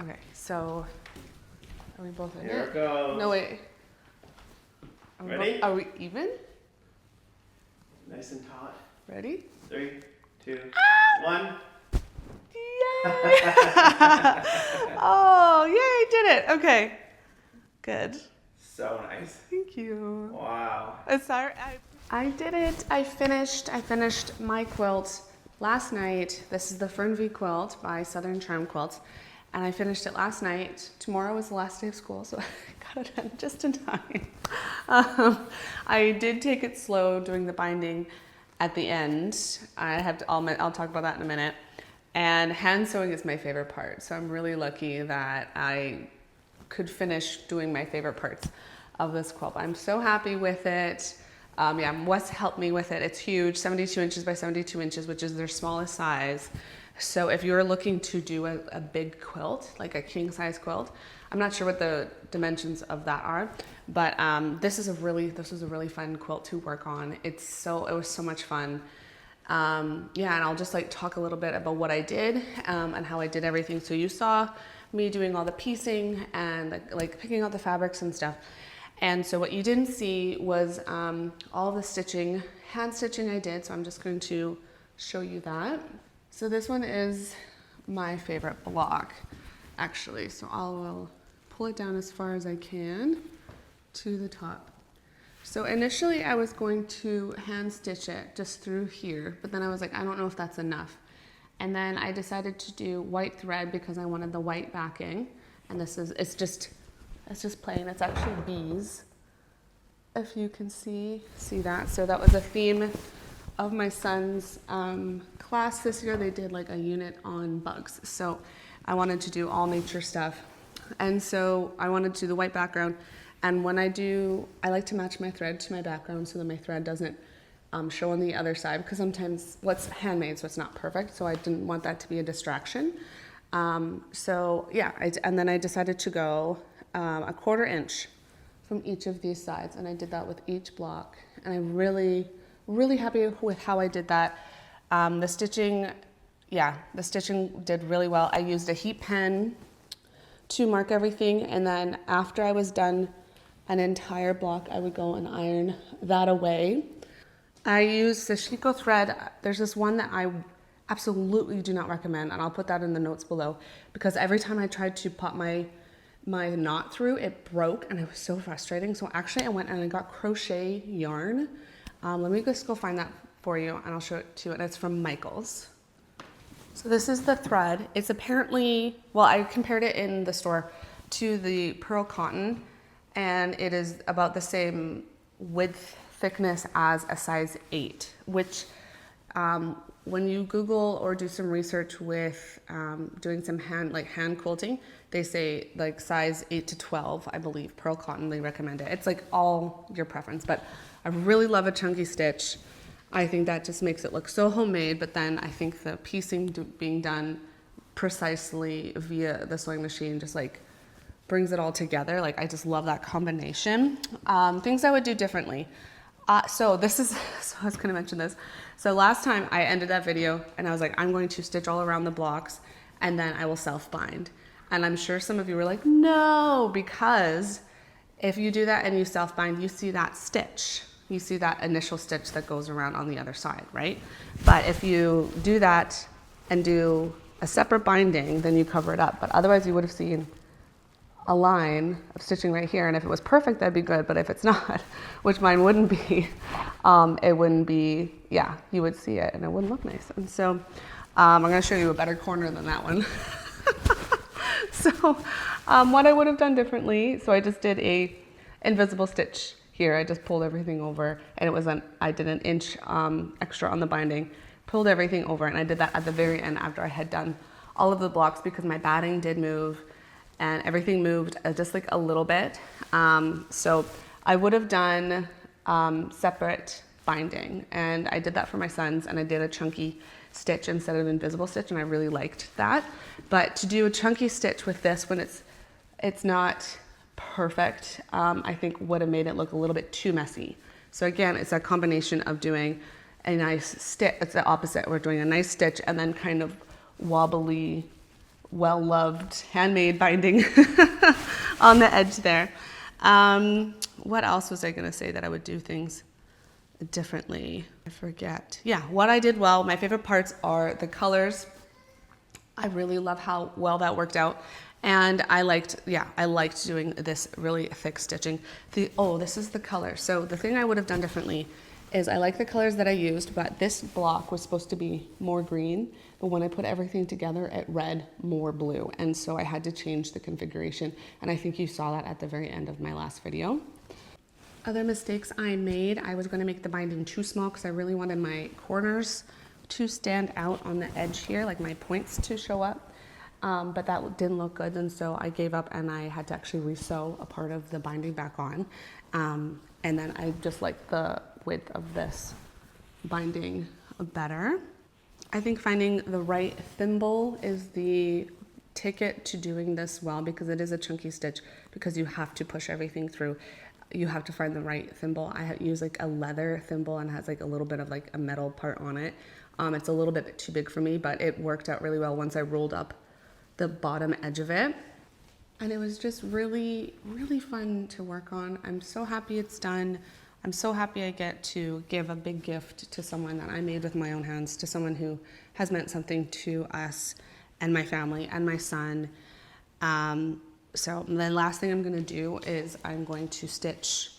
Okay, so are we both in Here it? it goes. No, wait. Ready? Are we even? Nice and taut. Ready? 3, 2, 1. Yay! Oh, yay, I did it. Okay, good. So nice. Thank you. Wow. Sorry, I did it. I finished my quilt last night. This is the Fernweh quilt by Southern Charm Quilts. And I finished it last night. Tomorrow was the last day of school, so I got it done just in time. I did take it slow doing the binding at the end. I'll talk about that in a minute. And hand sewing is my favorite part. So I'm really lucky that I could finish doing my favorite parts of this quilt. I'm so happy with it. Wes helped me with it. It's huge, 72 inches by 72 inches, which is their smallest size. So if you're looking to do a big quilt, like a king size quilt, I'm not sure what the dimensions of that are, but this was a really fun quilt to work on. It was so much fun. And I'll just like talk a little bit about what I did and how I did everything. So you saw me doing all the piecing and like picking out the fabrics and stuff. And so what you didn't see was all the stitching, hand stitching I did. So I'm just going to show you that. So this one is my favorite block, actually. So I will pull it down as far as I can to the top. So initially I was going to hand stitch it just through here, but then I was like, I don't know if that's enough. And then I decided to do white thread because I wanted the white backing. And it's just plain. It's actually bees, if you can see that. So that was a theme of my son's class this year. They did like a unit on bugs. So I wanted to do all nature stuff. And so I wanted to do the white background. And when I like to match my thread to my background so that my thread doesn't show on the other side, because sometimes what's handmade, so it's not perfect. So I didn't want that to be a distraction. And then I decided to go a 1/4 inch from each of these sides. And I did that with each block. And I'm really happy with how I did that. The stitching did really well. I used a heat pen to mark everything. And then after I was done an entire block, I would go and iron that away. I use Sashiko thread. There's this one that I absolutely do not recommend, and I'll put that in the notes below, because every time I tried to pop my knot through, it broke, and it was so frustrating. So actually I went and I got crochet yarn. Let me just go find that for you, and I'll show it to you, and it's from Michaels. So this is the thread. It's apparently, well, I compared it in the store to the pearl cotton, and it is about the same width, thickness as a size 8, which when you Google or do some research with doing some hand quilting, they say like size 8 to 12, I believe, pearl cotton, they recommend it. It's like all your preference, but I really love a chunky stitch. I think that just makes it look so homemade, but then I think the piecing being done precisely via the sewing machine just like brings it all together. Like I just love that combination. Things I would do differently. So I was gonna mention this. So last time I ended that video and I was like, I'm going to stitch all around the blocks and then I will self-bind. And I'm sure some of you were like, no, because if you do that and you self-bind, you see that stitch. You see that initial stitch that goes around on the other side, right? But if you do that and do a separate binding, then you cover it up. But otherwise you would have seen a line of stitching right here, and if it was perfect, that'd be good, but if it's not, which mine wouldn't be, it wouldn't be, you would see it and it wouldn't look nice. And so I'm gonna show you a better corner than that one. So what I would have done differently, so I just did a invisible stitch here. I just pulled everything over, and I did an inch extra on the binding, pulled everything over, and I did that at the very end after I had done all of the blocks, because my batting did move and everything moved just like a little bit. So I would have done separate binding, and I did that for my sons, and I did a chunky stitch instead of invisible stitch, and I really liked that. But to do a chunky stitch with this when it's not perfect, I think would have made it look a little bit too messy. So again, it's a combination of doing a nice stitch. It's the opposite. We're doing a nice stitch and then kind of wobbly well-loved handmade binding on the edge there. What else was I gonna say that I would do things differently? I forget. Yeah, what I did well, my favorite parts are the colors. I really love how well that worked out. And I liked doing this really thick stitching. This is the color. So the thing I would have done differently is I like the colors that I used, but this block was supposed to be more green, but when I put everything together, it read more blue. And so I had to change the configuration. And I think you saw that at the very end of my last video. Other mistakes I made, I was gonna make the binding too small because I really wanted my corners to stand out on the edge here, like my points to show up. But that didn't look good, and so I gave up and I had to actually re-sew a part of the binding back on. And then I just like the width of this binding better. I think finding the right thimble is the ticket to doing this well, because it is a chunky stitch, because you have to push everything through. You have to find the right thimble. I use like a leather thimble and has like a little bit of like a metal part on it. It's a little bit too big for me, but it worked out really well once I rolled up the bottom edge of it. And it was just really, really fun to work on. I'm so happy it's done. I'm so happy I get to give a big gift to someone that I made with my own hands, to someone who has meant something to us and my family and my son. So the last thing I'm gonna do is I'm going to stitch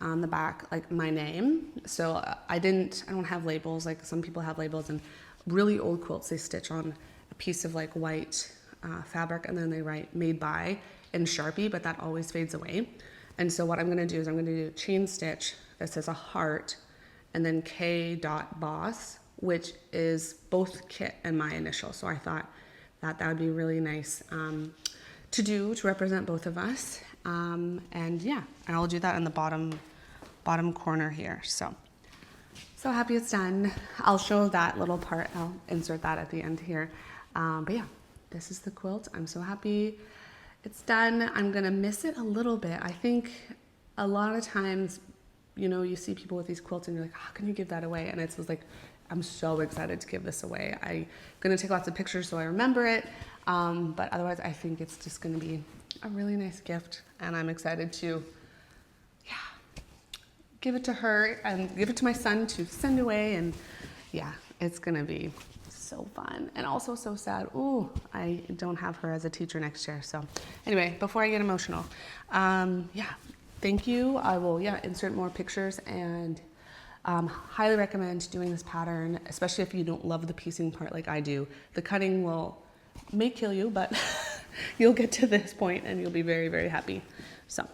on the back like my name. So I don't have labels like some people have labels, and really old quilts, they stitch on a piece of like white fabric and then they write made by in Sharpie, but that always fades away. And so what I'm gonna do is I'm gonna do a chain stitch that says a heart and then K.Boss, which is both Kit and my initial. So I thought that would be really nice to do to represent both of us. And yeah, and I'll do that in the bottom corner here. So happy it's done. I'll show that little part. I'll insert that at the end here. But yeah, this is the quilt. I'm so happy it's done. I'm gonna miss it a little bit. I think a lot of times, you know, you see people with these quilts and you're like, how can you give that away? And it's like, I'm so excited to give this away. I'm gonna take lots of pictures so I remember it. But otherwise I think it's just gonna be a really nice gift, and I'm excited to, give it to her and give it to my son to send away. And yeah, it's gonna be so fun and also so sad. Ooh, I don't have her as a teacher next year. So anyway, before I get emotional, thank you. I will, insert more pictures, and highly recommend doing this pattern, especially if you don't love the piecing part like I do. The cutting may kill you, but you'll get to this point and you'll be very, very happy. So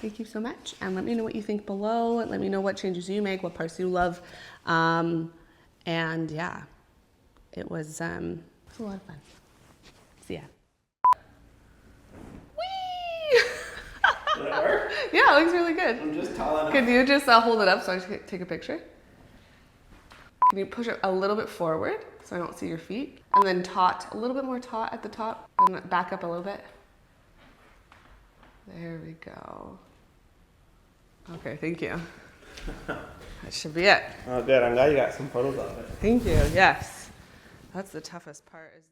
thank you so much, and let me know what you think below. Let me know what changes you make, what parts you love. And yeah, it was a lot of fun. See ya. Whee! Did it work? Yeah, it looks really good. I'm just tall enough. Can you just hold it up so I can take a picture? Can you push it a little bit forward so I don't see your feet? And then a little bit more taut at the top, and back up a little bit. There we go. Okay, thank you. That should be it. Oh, good. I'm glad you got some photos of it. Thank you. Yes. That's the toughest part.